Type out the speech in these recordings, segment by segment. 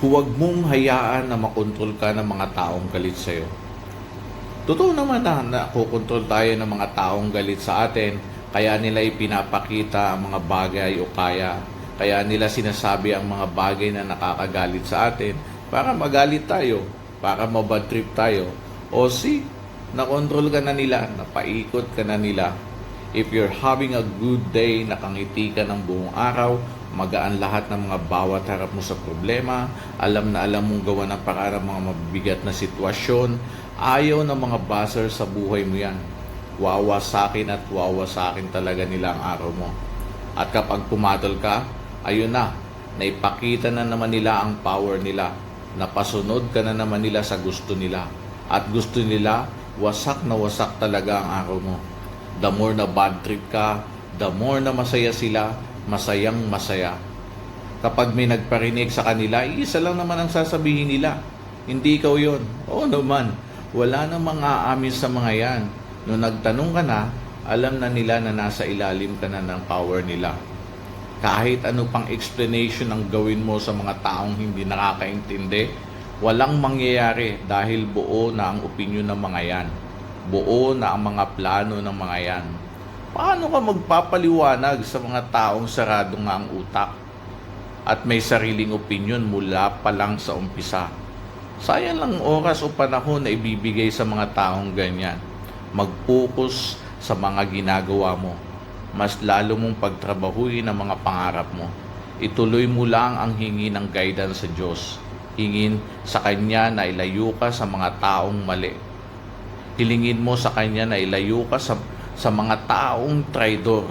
Huwag mong hayaan na makontrol ka ng mga taong galit sa'yo. Totoo naman na nakokontrol tayo ng mga taong galit sa atin, kaya nila ipinapakita ang mga bagay o kaya nila sinasabi ang mga bagay na nakakagalit sa atin para magalit tayo, para mabad trip tayo. O nakontrol ka na nila, napaikot ka na nila. If you're having a good day, nakangiti ka ng buong araw, magaan lahat ng mga bawat harap mo sa problema, alam na alam mong gawa ng paraan ng mga mabibigat na sitwasyon, ayaw ng mga buzzer sa buhay mo yan. Wawasakin at wawasakin talaga nila ang araw mo. At kapag pumatol ka, ayun na, naipakita na naman nila ang power nila. Napasunod ka na naman nila sa gusto nila. At gusto nila, wasak na wasak talaga ang araw mo. The more na bad trip ka, the more na masaya sila, masayang masaya. Kapag may nagparinig sa kanila, isa lang naman ang sasabihin nila. Hindi ikaw yon. Oo naman, wala nang mga aamin sa mga yan. Nung nagtanong ka na, alam na nila na nasa ilalim ka na ng power nila. Kahit ano pang explanation ang gawin mo sa mga taong hindi nakakaintindi, walang mangyayari dahil buo na ang opinion ng mga yan. Buo na ang mga plano ng mga yan. Paano ka magpapaliwanag sa mga taong sarado nga ang utak at may sariling opinion mula pa lang sa umpisa? Sayang lang oras o panahon na ibibigay sa mga taong ganyan. Mag-focus sa mga ginagawa mo. Mas lalo mong pagtrabahuin ang mga pangarap mo. Ituloy mo lang ang hingi ng guidance sa Diyos. Hingin sa Kanya na ilayo ka sa mga taong mali. Hilingin mo sa Kanya na ilayo ka sa mga taong traidor.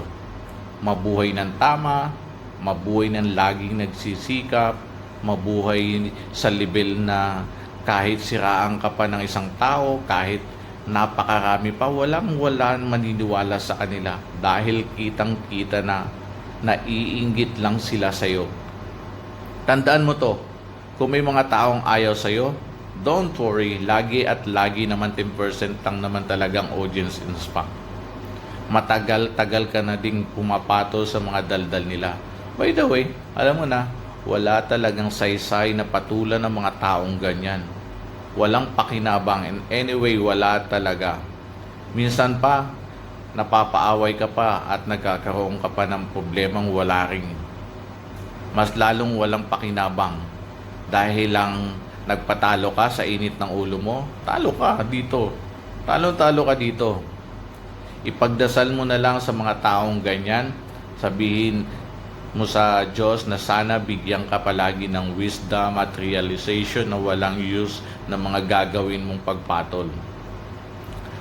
Mabuhay ng tama, mabuhay ng laging nagsisikap, mabuhay sa level na kahit siraan ka pa ng isang tao, kahit napakarami pa, walang maniniwala sa kanila dahil kitang-kita na naiinggit lang sila sa'yo. Tandaan mo to, kung may mga taong ayaw sa'yo, don't worry, lagi at lagi naman 10% lang naman talagang audience in spam. Matagal-tagal ka na ding pumapato sa mga daldal nila. By the way, alam mo na, wala talagang saysay na patulan ng mga taong ganyan. Walang pakinabang, and anyway, wala talaga. Minsan pa, napapaaway ka pa at nagkakaroon ka pa ng problemang wala ring. Mas lalong walang pakinabang dahil lang nagpatalo ka sa init ng ulo mo, talo ka dito. Talo-talo ka dito. Ipagdasal mo na lang sa mga taong ganyan. Sabihin mo sa Diyos na sana bigyan ka palagi ng wisdom at realization na walang use ng mga gagawin mong pagpatol.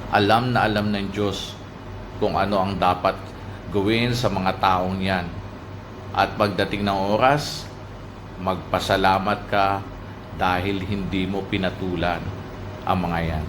Alam na alam ng Diyos kung ano ang dapat gawin sa mga taong yan. At pagdating ng oras, magpasalamat ka dahil hindi mo pinatulan ang mga yan.